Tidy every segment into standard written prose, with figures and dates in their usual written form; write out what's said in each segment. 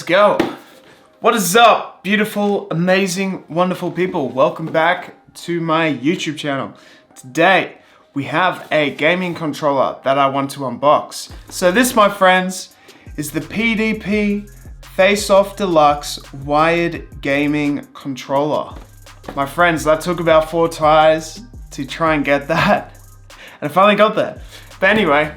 go. What is up, beautiful, amazing, wonderful people? Welcome back to my YouTube channel. Today, we have a gaming controller that I want to unbox. So this, my friends, is the PDP Faceoff Deluxe wired gaming controller. My friends, that took about 4 tries to try and get that. And I finally got there. But anyway,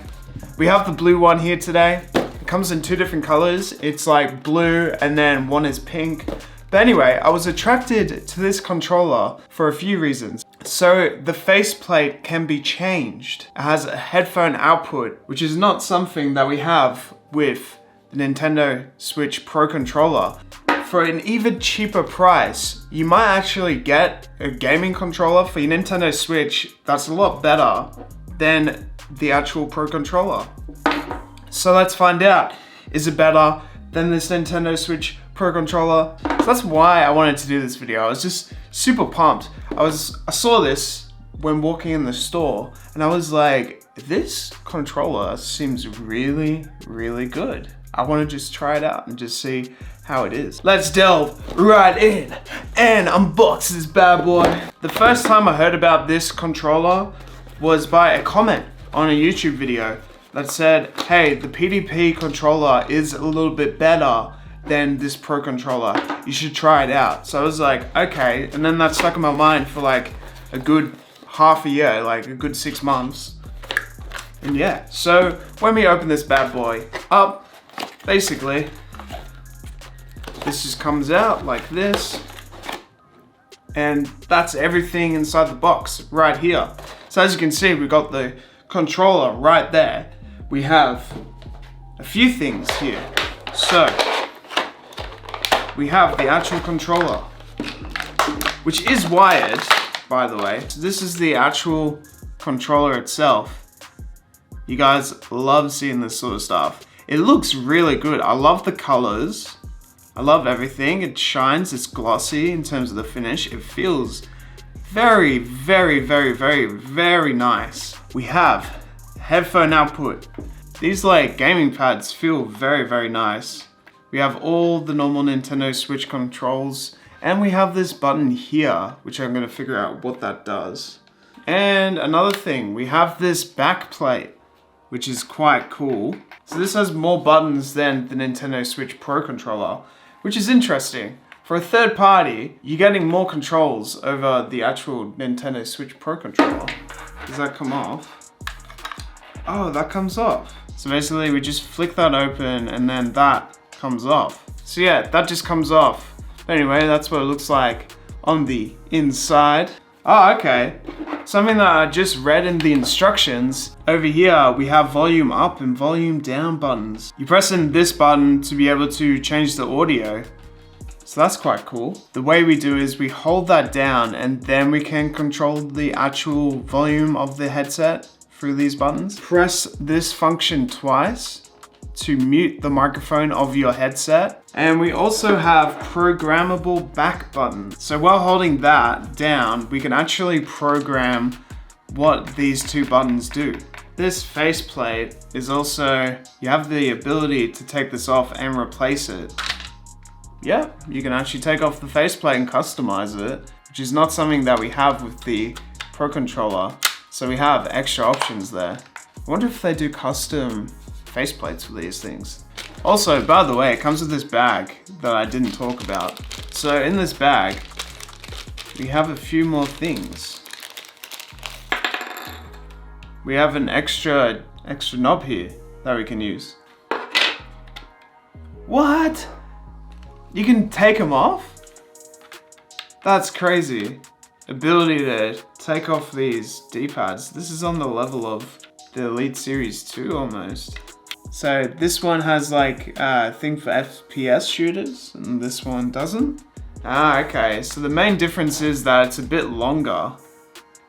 we have the blue one here today. It comes in 2 different colors. It's like blue and then one is pink. But anyway, I was attracted to this controller for a few reasons. So the faceplate can be changed. It has a headphone output, which is not something that we have with the Nintendo Switch Pro controller. For an even cheaper price, you might actually get a gaming controller for your Nintendo Switch that's a lot better than the actual Pro controller. So let's find out, is it better than this Nintendo Switch Pro controller? So that's why I wanted to do this video. I was just super pumped. I saw this when walking in the store and I was like, this controller seems really, really good. I want to just try it out and just see how it is. Let's delve right in and unbox this bad boy. The first time I heard about this controller was by a comment on a YouTube video that said, hey, the PDP controller is a little bit better than this Pro controller. You should try it out. So I was like, okay. And then that stuck in my mind for like a good half a year, like a good 6 months. And yeah, so when we open this bad boy up, basically, this just comes out like this. And that's everything inside the box right here. So as you can see, we've got the controller right there. We have a few things here. So we have the actual controller, which is wired, by the way. So this is the actual controller itself. You guys love seeing this sort of stuff. It looks really good. I love the colors. I love everything. It shines, it's glossy in terms of the finish. It feels very, very, very, very, very nice. We have headphone output. These like gaming pads feel very, very nice. We have all the normal Nintendo Switch controls, and we have this button here, which I'm gonna figure out what that does. And another thing, we have this back plate, which is quite cool. So this has more buttons than the Nintendo Switch Pro controller, which is interesting. For a third party, you're getting more controls over the actual Nintendo Switch Pro controller. Does that come off? Oh, that comes off. So basically we just flick that open and then that comes off. So yeah, that just comes off. Anyway, that's what it looks like on the inside. Oh, okay. Something that I just read in the instructions. Over here, we have volume up and volume down buttons. You press in this button to be able to change the audio. So that's quite cool. The way we do is we hold that down and then we can control the actual volume of the headset through these buttons. Press this function twice to mute the microphone of your headset. And we also have programmable back buttons. So while holding that down, we can actually program what these 2 buttons do. This faceplate is also, you have the ability to take this off and replace it. Yeah, you can actually take off the faceplate and customize it, which is not something that we have with the Pro controller. So we have extra options there. I wonder if they do custom faceplates for these things. Also, by the way, it comes with this bag that I didn't talk about. So in this bag, we have a few more things. We have an extra knob here that we can use. What? You can take them off? That's crazy. Ability to take off these D-pads. This is on the level of the Elite Series 2 almost. So this one has like a thing for FPS shooters and this one doesn't. Ah, okay. So the main difference is that it's a bit longer.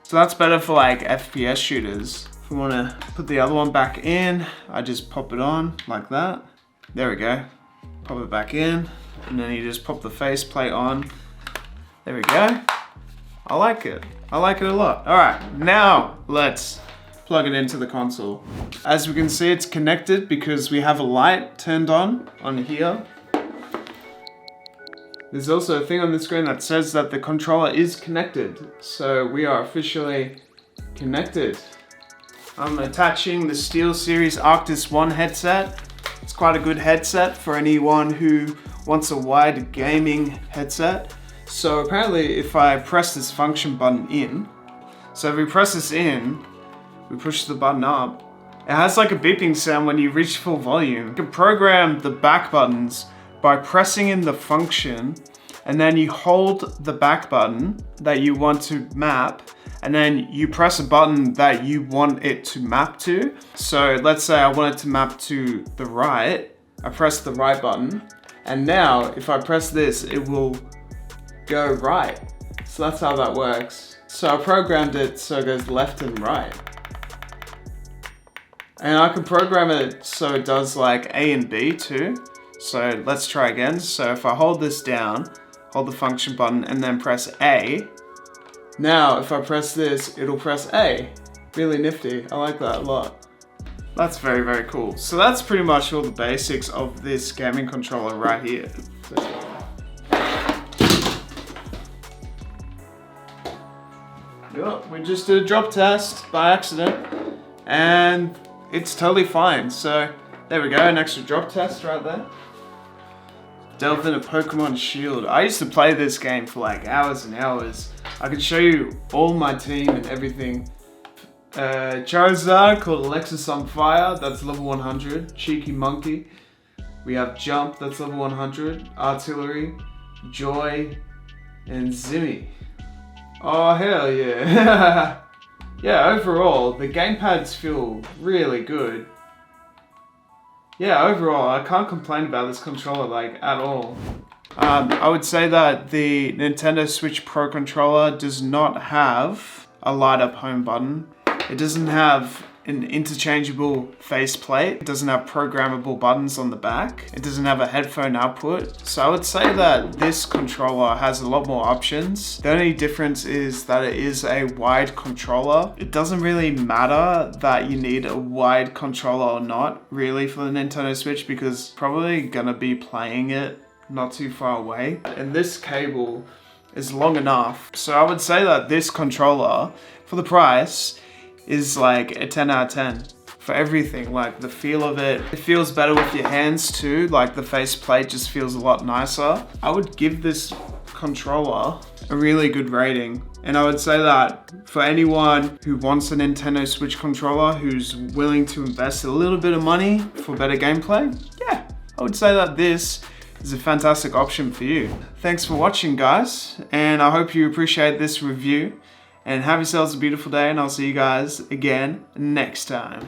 So that's better for like FPS shooters. If we want to put the other one back in, I just pop it on like that. There we go. Pop it back in and then you just pop the faceplate on. There we go. I like it. I like it a lot. All right, now let's plug it into the console. As we can see, it's connected because we have a light turned on here. There's also a thing on the screen that says that the controller is connected. So we are officially connected. I'm attaching the SteelSeries Arctis 1 headset. It's quite a good headset for anyone who wants a wide gaming headset. So apparently if I press this function button in, so if we press this in, we push the button up, it has like a beeping sound when you reach full volume. You can program the back buttons by pressing in the function, and then you hold the back button that you want to map, and then you press a button that you want it to map to. So let's say I want it to map to the right. I press the right button, and now if I press this, it will go right. So that's how that works. So I programmed it so it goes left and right. And I can program it so it does like A and B too. So let's try again. So if I hold this down, hold the function button and then press A. Now if I press this, it'll press A. Really nifty, I like that a lot. That's very, very cool. So that's pretty much all the basics of this gaming controller right here. Yep, we just did a drop test by accident and it's totally fine. So there we go, an extra drop test right there. Delve into Pokemon Shield. I used to play this game for like hours and hours. I could show you all my team and everything. Charizard called Alexis on Fire, that's level 100. Cheeky Monkey. We have Jump, that's level 100. Artillery, Joy, and Zimmy. Oh hell yeah. Yeah, overall, the gamepads feel really good. Yeah, overall, I can't complain about this controller like at all. I would say that the Nintendo Switch Pro controller does not have a light up home button. It doesn't have an interchangeable faceplate. It doesn't have programmable buttons on the back. It doesn't have a headphone output. So I would say that this controller has a lot more options. The only difference is that it is a wide controller. It doesn't really matter that you need a wide controller or not really for the Nintendo Switch, because probably gonna be playing it not too far away. And this cable is long enough. So I would say that this controller, for the price, is like a 10 out of 10 for everything. Like the feel of it, it feels better with your hands too. Like the faceplate just feels a lot nicer. I would give this controller a really good rating. And I would say that for anyone who wants a Nintendo Switch controller, who's willing to invest a little bit of money for better gameplay, yeah, I would say that this is a fantastic option for you. Thanks for watching, guys, and I hope you appreciate this review. And have yourselves a beautiful day, and I'll see you guys again next time.